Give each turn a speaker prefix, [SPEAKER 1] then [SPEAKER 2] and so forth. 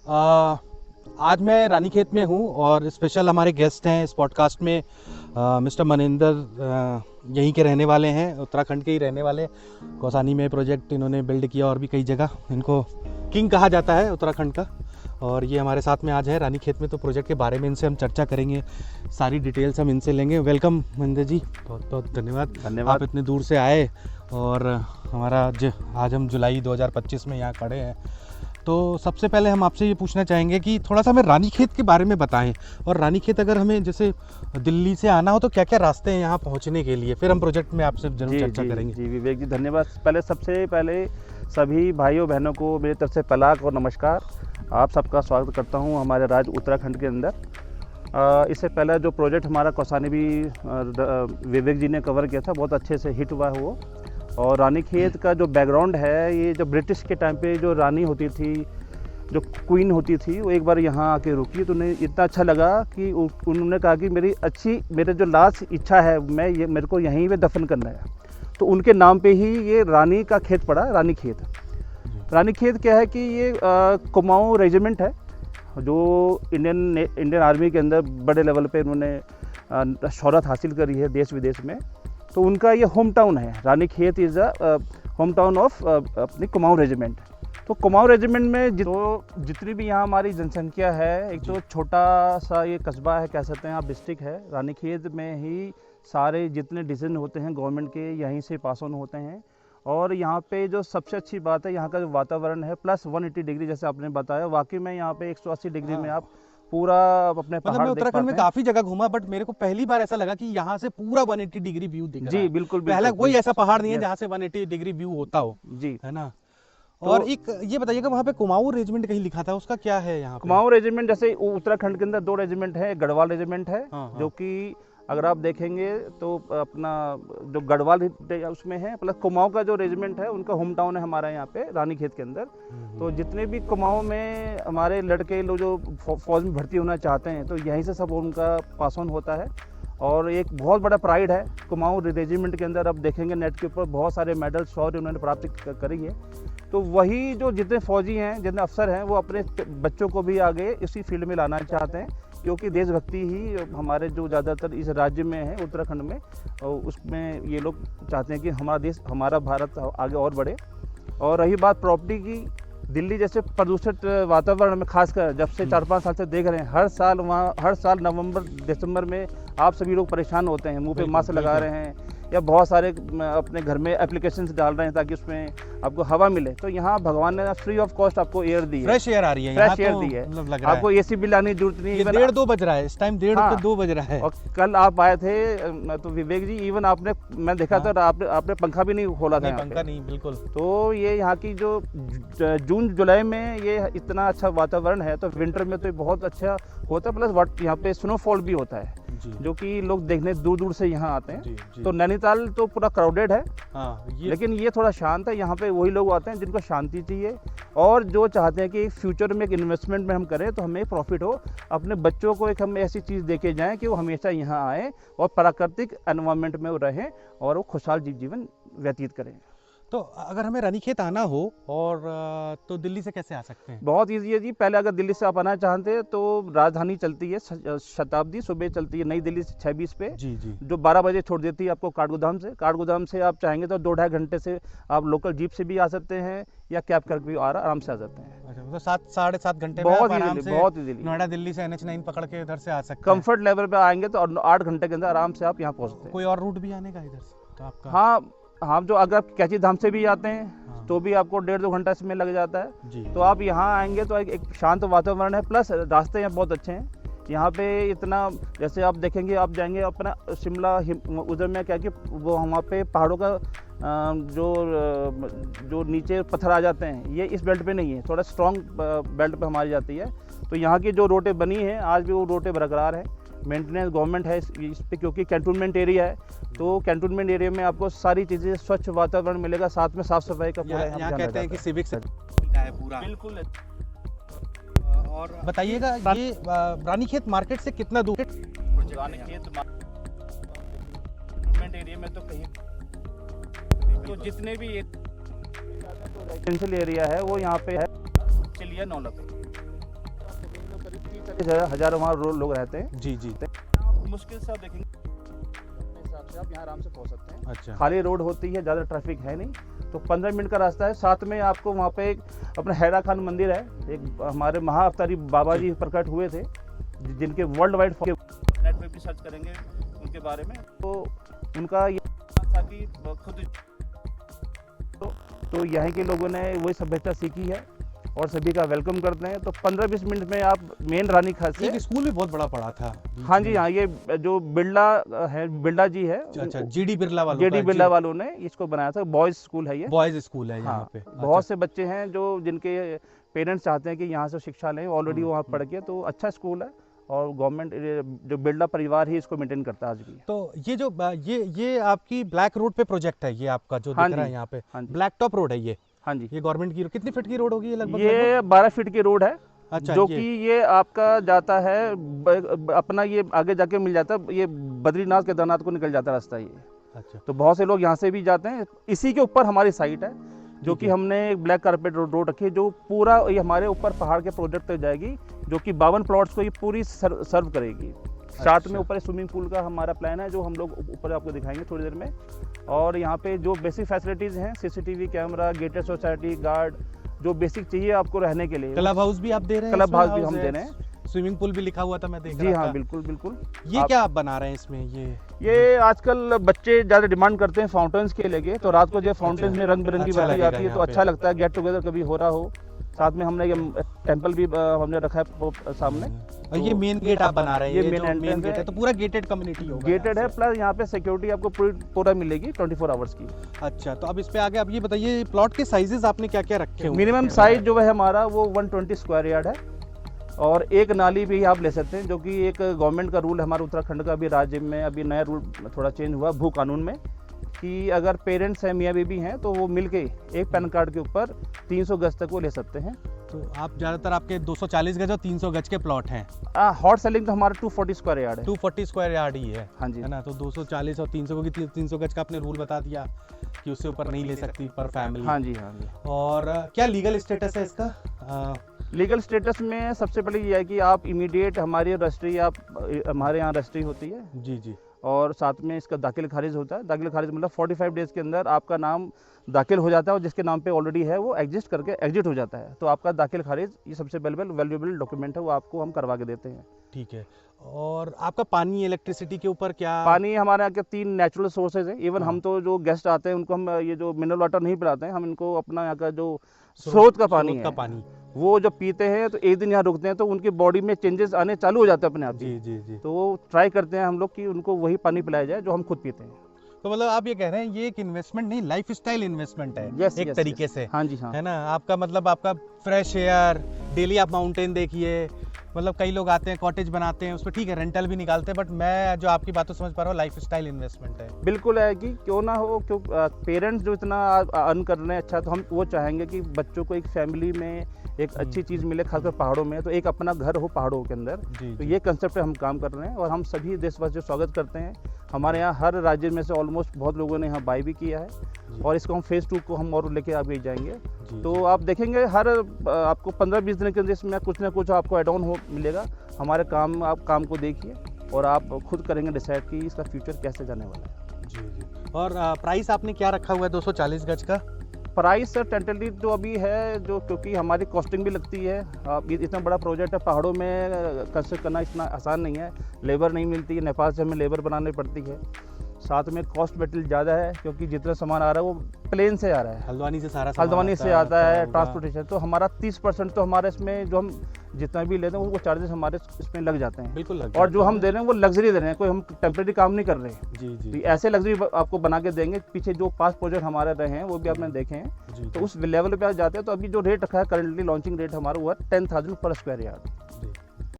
[SPEAKER 1] आ, आज मैं रानीखेत में हूँ और स्पेशल हमारे गेस्ट हैं इस पॉडकास्ट में मिस्टर मनिंदर यहीं के रहने वाले हैं, उत्तराखंड के ही रहने वाले। कौसानी में प्रोजेक्ट इन्होंने बिल्ड किया और भी कई जगह। इनको किंग कहा जाता है उत्तराखंड का। और ये हमारे साथ में आज है रानीखेत में, तो प्रोजेक्ट के बारे में इनसे हम चर्चा करेंगे, सारी डिटेल्स हम इनसे लेंगे। वेलकम मनिंदर जी, बहुत बहुत धन्यवाद। आप इतने दूर से आए और हमारा आज हम जुलाई 2025 में यहाँ खड़े हैं। तो सबसे पहले हम आपसे ये पूछना चाहेंगे कि थोड़ा सा हमें रानीखेत के बारे में बताएं, और रानीखेत अगर हमें जैसे दिल्ली से आना हो तो क्या क्या रास्ते हैं यहाँ पहुँचने के लिए, फिर हम प्रोजेक्ट में आपसे जरूर चर्चा करेंगे।
[SPEAKER 2] जी विवेक जी, धन्यवाद। सबसे पहले सभी भाइयों बहनों को मेरी तरफ से पलाक और नमस्कार। आप सबका स्वागत करता हूँ हमारे राज्य उत्तराखंड के अंदर। इससे पहले जो प्रोजेक्ट हमारा कौसानी भी विवेक जी ने कवर किया था, बहुत अच्छे से हिट हुआ है वो। और रानीखेत का जो बैकग्राउंड है, ये जो ब्रिटिश के टाइम पे जो रानी होती थी, जो क्वीन होती थी, वो एक बार यहाँ आके रुकी तो उन्हें इतना अच्छा लगा कि उन्होंने कहा कि मेरे जो लास्ट इच्छा है, मेरे को यहीं पे दफन करना है। तो उनके नाम पे ही ये रानी का खेत पड़ा, रानीखेत। रानीखेत क्या है कि ये कुमाऊँ रेजिमेंट है, जो इंडियन आर्मी के अंदर बड़े लेवल पे उन्होंने शोहरत हासिल करी है देश विदेश में। तो उनका ये होम टाउन है। Ranikhet is a home town of अपनी कुमाऊँ रेजिमेंट। तो कुमाऊँ रेजिमेंट में जितनी भी यहाँ हमारी जनसंख्या है, एक तो छोटा सा ये कस्बा है, कह सकते हैं आप, डिस्ट्रिक्ट है। रानीखेत में ही सारे जितने डिसीजन होते हैं गवर्नमेंट के, यहीं से पास ऑन होते हैं। और यहाँ पे जो सबसे अच्छी बात है, यहाँ का जो वातावरण है, प्लस 180 डिग्री, जैसे आपने बताया, वाकई में यहाँ पे 180 डिग्री में आप पूरा अपने पहाड़
[SPEAKER 1] मैं उत्तराखंड में काफी जगह घूमा, बट मेरे को पहली बार ऐसा लगा कि यहाँ से पूरा 180 डिग्री व्यू दिख रहा है।
[SPEAKER 2] जी बिल्कुल।
[SPEAKER 1] पहले कोई ऐसा पहाड़ नहीं है जहाँ से 180 डिग्री व्यू होता हो,
[SPEAKER 2] जी,
[SPEAKER 1] है ना। और एक ये बताइएगा, वहाँ पे कुमाऊँ रेजिमेंट कहीं लिखा था, उसका क्या है यहाँ पे?
[SPEAKER 2] कुमाऊँ रेजिमेंट जैसे उत्तराखंड के अंदर 2 रेजिमेंट है। गढ़वाल रेजिमेंट है, जो कि अगर आप देखेंगे तो अपना जो गढ़वाल उसमें है, प्लस कुमाऊँ का जो रेजिमेंट है उनका होम टाउन है हमारा यहाँ पे रानीखेत के अंदर। तो जितने भी कुमाऊँ में हमारे लड़के लोग जो फौज में भर्ती होना चाहते हैं, तो यहीं से सब उनका पास ऑन होता है। और एक बहुत बड़ा प्राइड है कुमाऊँ रेजिमेंट के अंदर। अब देखेंगे नेट के ऊपर बहुत सारे मेडल्स और उन्होंने प्राप्त करी है। तो वही जो जितने फौजी हैं, जितने अफसर हैं, वो अपने बच्चों को भी आगे इसी फील्ड में लाना चाहते हैं, क्योंकि देशभक्ति ही हमारे जो ज़्यादातर इस राज्य में है, उत्तराखंड में, उसमें ये लोग चाहते हैं कि हमारा देश, हमारा भारत आगे और बढ़े। और रही बात प्रॉपर्टी की, दिल्ली जैसे प्रदूषित वातावरण में खासकर जब से 4-5 साल से देख रहे हैं, हर साल नवंबर दिसंबर में आप सभी लोग परेशान होते हैं, मुंह पे मास्क लगा रहे हैं, या बहुत सारे अपने घर में एप्लीकेशंस डाल रहे हैं ताकि उसमें आपको हवा मिले। तो यहाँ भगवान ने फ्री ऑफ कॉस्ट आपको एयर दी है,
[SPEAKER 1] फ्रेश एयर आ रही है,
[SPEAKER 2] फ्रेश एयर दी है। आपको एसी भी लाने की जरूरत नहीं है।
[SPEAKER 1] 1:30-2 बज रहा है इस टाइम, 1:30-2 बज रहा है।
[SPEAKER 2] और कल आप आए थे तो विवेक जी, इवन मैं देखा था, आपने पंखा भी नहीं खोला था।
[SPEAKER 1] पंखा नहीं, बिल्कुल।
[SPEAKER 2] तो ये यहाँ की जो जून जुलाई में ये इतना अच्छा वातावरण है, तो विंटर में तो बहुत अच्छा होता है। प्लस यहाँ पे स्नोफॉल भी होता है, जो कि लोग देखने दूर दूर से यहाँ आते हैं। तो नैनीताल तो पूरा क्राउडेड है, लेकिन ये थोड़ा शांत है। यहाँ पे वही लोग आते हैं जिनको शांति चाहिए, और जो चाहते हैं कि फ्यूचर में एक इन्वेस्टमेंट में हम करें तो हमें प्रॉफिट हो, अपने बच्चों को एक हम ऐसी चीज़ देके जाएं कि वो हमेशा यहाँ आएँ और प्राकृतिक एनवायरनमेंट में रहें और वो खुशहाल जीवन व्यतीत करें।
[SPEAKER 1] तो अगर हमें रानीखेत आना हो और तो दिल्ली से कैसे आ सकते हैं?
[SPEAKER 2] बहुत ईजी है जी। पहले अगर दिल्ली से आप आना चाहते हैं तो राजधानी चलती है शताब्दी, सुबह चलती है नई दिल्ली से 6:20 पे, जो 12 बजे छोड़ देती है आपको काठगोदाम से। काठगोदाम से आप चाहेंगे तो 2-2.5 घंटे से आप लोकल जीप से भी आ सकते हैं, या कैब करके भी आराम से आ सकते हैं।
[SPEAKER 1] अच्छा, तो 7-7.5 घंटे में
[SPEAKER 2] बहुत
[SPEAKER 1] आराम से
[SPEAKER 2] बहुत इजीली
[SPEAKER 1] नोएडा दिल्ली से NH9 पकड़ के इधर से आ सकते हैं।
[SPEAKER 2] कंफर्ट लेवल पे आएंगे तो 8 घंटे के अंदर आराम से आप यहाँ पहुँचते हैं।
[SPEAKER 1] कोई और रूट भी आने का इधर से तो आपका?
[SPEAKER 2] हाँ, जो अगर कैची धाम से भी आते हैं तो भी आपको 1.5-2 घंटा इसमें लग जाता है। तो आप यहाँ आएंगे तो एक शांत वातावरण है, प्लस रास्ते यहाँ बहुत अच्छे हैं। यहाँ पे इतना, जैसे आप देखेंगे, आप जाएंगे अपना शिमला उधर में, क्या कि वो वहाँ पे पहाड़ों का जो नीचे पत्थर आ जाते हैं, ये इस बेल्ट पे नहीं है, थोड़ा स्ट्रॉन्ग बेल्ट पे हमारी जाती है। तो यहाँ की जो रोडें बनी हैं आज भी वो रोडें बरकरार हैं। मेंटेनेंस गवर्नमेंट है इस पे, क्योंकि कैंटोनमेंट एरिया है, तो कैंटोनमेंट एरिया में आपको सारी चीज़ें, स्वच्छ वातावरण मिलेगा, साथ में साफ सफाई का पूरा
[SPEAKER 1] यहाँ कहते हैं कि सिविक है पूरा।
[SPEAKER 2] बिल्कुल।
[SPEAKER 1] और बताइएगा, ये रानीखेत मार्केट से कितना दूर?
[SPEAKER 2] रानीखेत एरिया में तो कहीं, तो जितने भी रेजिडेंशियल एरिया है वो यहाँ पे है, चलिए 9 लाख। हजारों वहाँ लोग रहते हैं।
[SPEAKER 1] जी जी।
[SPEAKER 2] मुश्किल से आप देखेंगे अपने हिसाब से आप यहाँ आराम से पहुँच सकते हैं।
[SPEAKER 1] अच्छा।
[SPEAKER 2] खाली रोड होती है, ज़्यादा ट्रैफिक है नहीं, तो 15 मिनट का रास्ता है। साथ में आपको वहाँ पे एक अपना हैरा खान मंदिर है, एक हमारे महाअवतारी बाबा जी प्रकट हुए थे, जिनके वर्ल्ड वाइड नेट पे भी सर्च करेंगे उनके बारे में, तो उनका ये था कि खुद तो यहाँ के लोगों ने वही सभ्यता सीखी है और सभी का वेलकम करते हैं। तो 15-20 मिनट में आप मेन रानीखेत से,
[SPEAKER 1] एक स्कूल भी बहुत बड़ा पड़ा था।
[SPEAKER 2] हाँ जी हाँ, ये जो बिरला है, बिरला जी है,
[SPEAKER 1] अच्छा, जीडी बिरला वालों
[SPEAKER 2] जेडी बिरला वालों ने इसको बनाया था। बॉयज स्कूल है ये,
[SPEAKER 1] बॉयज स्कूल है यहाँ
[SPEAKER 2] हाँ,
[SPEAKER 1] पे।
[SPEAKER 2] बहुत से बच्चे हैं जो जिनके पेरेंट्स चाहते हैं कि यहाँ से शिक्षा लें, ऑलरेडी वहाँ पढ़ के, तो अच्छा स्कूल है और गवर्नमेंट जो बिरला परिवार ही इसको मेंटेन करता है आज भी।
[SPEAKER 1] तो ये जो ये आपकी ब्लैक रोड पे प्रोजेक्ट है, ये आपका जो
[SPEAKER 2] हाँ
[SPEAKER 1] दिख रहा है
[SPEAKER 2] जी,
[SPEAKER 1] यहाँ पे,
[SPEAKER 2] हाँ जी,
[SPEAKER 1] ब्लैक टॉप रोड है ये?
[SPEAKER 2] हाँ जी,
[SPEAKER 1] ये गवर्नमेंट की कितनी फीट की रोड होगी ये लगभग?
[SPEAKER 2] ये 12 फीट की रोड है।
[SPEAKER 1] अच्छा,
[SPEAKER 2] जो कि ये आपका जाता है अपना, ये आगे जाके मिल जाता है, ये बद्रीनाथ केदारनाथ को निकल जाता है रास्ता ये।
[SPEAKER 1] अच्छा।
[SPEAKER 2] तो बहुत से लोग यहाँ से भी जाते हैं। इसी के ऊपर हमारी साइट है, जो कि हमने एक ब्लैक कारपेट रोड रखी है, जो पूरा ये हमारे ऊपर पहाड़ के प्रोजेक्ट तक जाएगी, जो कि 52 प्लॉट्स को ये पूरी सर्व करेगी। साथ में ऊपर स्विमिंग पूल का हमारा प्लान है, जो हम लोग ऊपर आपको दिखाएंगे थोड़ी देर में। और यहाँ पे जो बेसिक फैसिलिटीज़ हैं, CCTV camera, gated society, guard, जो बेसिक चाहिए आपको रहने के लिए।
[SPEAKER 1] क्लब हाउस भी आप दे रहे हैं?
[SPEAKER 2] क्लब हाउस भी हम दे रहे हैं।
[SPEAKER 1] स्विमिंग पूल भी लिखा हुआ था, मैं देख
[SPEAKER 2] जी
[SPEAKER 1] रहा
[SPEAKER 2] हाँ,
[SPEAKER 1] था।
[SPEAKER 2] बिल्कुल बिल्कुल।
[SPEAKER 1] ये क्या आप बना रहे हैं इसमें?
[SPEAKER 2] ये आजकल बच्चे ज़्यादा डिमांड करते हैं फाउंटेन्स के लेके, तो रात को जब फाउंटेन्स में रंग बिरंगी
[SPEAKER 1] अच्छा
[SPEAKER 2] बत्ती
[SPEAKER 1] लगेगा
[SPEAKER 2] आती है तो
[SPEAKER 1] यहाँ पे।
[SPEAKER 2] अच्छा लगता है, गेट टुगेदर कभी हो रहा हो। साथ में हमने ये टेंपल भी हमने रखा है सामने।
[SPEAKER 1] और ये मेन गेट आप बना रहे हैं?
[SPEAKER 2] ये मेन
[SPEAKER 1] मेन गेट
[SPEAKER 2] है,
[SPEAKER 1] है, तो पूरा गेटेड कम्युनिटी होगा?
[SPEAKER 2] गेटेड है, प्लस यहाँ पे सिक्योरिटी आपको पूरा मिलेगी 24 आवर्स की।
[SPEAKER 1] अच्छा, तो अब इस पे आगे अब ये बताइए, प्लॉट के साइजेस आपने क्या क्या रखे हुए?
[SPEAKER 2] मिनिमम साइज जो है हमारा वो 120 स्क्वायर यार्ड है, और एक नाली भी आप ले सकते हैं, जो कि एक गवर्नमेंट का रूल है हमारे उत्तराखंड का। अभी राज्य में अभी नया रूल थोड़ा चेंज हुआ भू कानून में, कि अगर पेरेंट्स हैं, मियाँ बीबी हैं, तो वो मिलके एक पैन कार्ड के ऊपर 300 गज तक वो ले सकते हैं।
[SPEAKER 1] तो आप ज़्यादातर आपके 240 गज और 300 गज के प्लॉट हैं?
[SPEAKER 2] हॉट सेलिंग तो हमारा 240 स्क्वायर यार्ड है।
[SPEAKER 1] 240 स्क्वायर यार्ड ही है?
[SPEAKER 2] हाँ जी,
[SPEAKER 1] है ना। तो 240 और 300 की 300 गज का आपने रूल बता दिया कि उससे ऊपर नहीं ले सकती पर फैमिली।
[SPEAKER 2] हाँ जी, हाँ जी।
[SPEAKER 1] और क्या लीगल स्टेटस है इसका?
[SPEAKER 2] लीगल स्टेटस में सबसे पहले ये है कि आप इमीडिएट हमारी रजिस्ट्री, आप हमारे यहाँ रजिस्ट्री होती है
[SPEAKER 1] जी जी,
[SPEAKER 2] और साथ में इसका दाखिल खारिज होता है। दाखिल खारिज मतलब 45 डेज़ के अंदर आपका नाम दाखिल हो जाता है, और जिसके नाम पे ऑलरेडी है वो एग्जिट हो जाता है। तो आपका दाखिल खारिज, ये सबसे वैल्यूएबल डॉक्यूमेंट है, वो आपको हम करवा के देते हैं।
[SPEAKER 1] ठीक है। और आपका पानी, इलेक्ट्रिसिटी के ऊपर क्या?
[SPEAKER 2] पानी हमारे यहाँ के 3 नेचुरल सोर्सेज है। इवन हम तो जो गेस्ट आते हैं उनको हम ये जो मिनरल वाटर नहीं पिलाते हैं, हम इनको अपना यहाँ का जो स्रोत का पानी है वो जब पीते हैं, तो एक दिन यहाँ रुकते हैं तो उनकी बॉडी में चेंजेस आने चालू हो जाते हैं अपने आप ही।
[SPEAKER 1] जी जी जी।
[SPEAKER 2] तो वो ट्राई करते हैं हम लोग कि उनको वही पानी पिलाया जाए जो हम खुद पीते हैं।
[SPEAKER 1] तो मतलब आप ये कह रहे हैं ये एक इन्वेस्टमेंट नहीं, लाइफ स्टाइल इन्वेस्टमेंट है? एक तरीके से।
[SPEAKER 2] हाँ जी हाँ,
[SPEAKER 1] है ना। आपका मतलब आपका फ्रेश एयर, डेली आप माउंटेन देखिए, मतलब कई लोग आते हैं कॉटेज बनाते हैं, उस पर ठीक है रेंटल भी निकालते हैं, बट मैं जो आपकी बातों समझ पा रहा हूँ, लाइफ स्टाइल इन्वेस्टमेंट है।
[SPEAKER 2] बिल्कुल है कि क्यों ना हो, क्यों पेरेंट्स जो इतना अर्न कर रहे हैं, अच्छा, तो हम वो चाहेंगे कि बच्चों को एक फैमिली में एक अच्छी चीज़ मिले, खासकर पहाड़ों में, तो एक अपना घर हो पहाड़ों के अंदर। तो ये कंसेप्ट पे हम काम कर रहे हैं, और हम सभी देशवासी स्वागत करते हैं। हमारे यहाँ हर राज्य में से ऑलमोस्ट बहुत लोगों ने यहाँ बाय भी किया है, और इसको हम फेज़ 2 को हम और लेके आगे जाएंगे। तो आप देखेंगे हर आपको 15-20 दिन के अंदर इसमें कुछ ना कुछ आपको एड ऑन हो मिलेगा। हमारे आप काम को देखिए और आप खुद करेंगे डिसाइड कि इसका फ्यूचर कैसे जाने वाला है।
[SPEAKER 1] जी जी। और प्राइस आपने क्या रखा हुआ है 240 गज का?
[SPEAKER 2] प्राइस सर टेंटेटिव जो अभी है, जो क्योंकि हमारी कॉस्टिंग भी लगती है, इतना बड़ा प्रोजेक्ट है, पहाड़ों में कंस्ट्रक्ट करना इतना आसान नहीं है, लेबर नहीं मिलती है, नेपाल से हमें लेबर बनानी पड़ती है। साथ में कॉस्ट मटेरियल ज़्यादा है, क्योंकि जितना सामान आ रहा है वो प्लेन से आ रहा है,
[SPEAKER 1] हल्द्वानी से सारा
[SPEAKER 2] हल्द्वानी से आता है ट्रांसपोर्टेशन। तो हमारा 30% तो हमारे इसमें जो हम जितना भी लेते हैं वो चार्जेस हमारे इसमें लग जाते हैं।
[SPEAKER 1] बिल्कुल लग
[SPEAKER 2] और जो हम दे रहे हैं वो लग्जरी दे रहे हैं, कोई हम टेम्परेरी काम नहीं कर रहे हैं।
[SPEAKER 1] जी जी।
[SPEAKER 2] ऐसे लग्जरी आपको बना के देंगे। पीछे जो 5 प्रोजेक्ट हमारे रहे हैं वो भी आपने देखे हैं, तो उस लेवल पे आप जाते हैं। तो अभी जो रेट रखा है करंटली लॉन्चिंग रेट हमारा वो है 10,000 पर स्क्वायर यार्ड।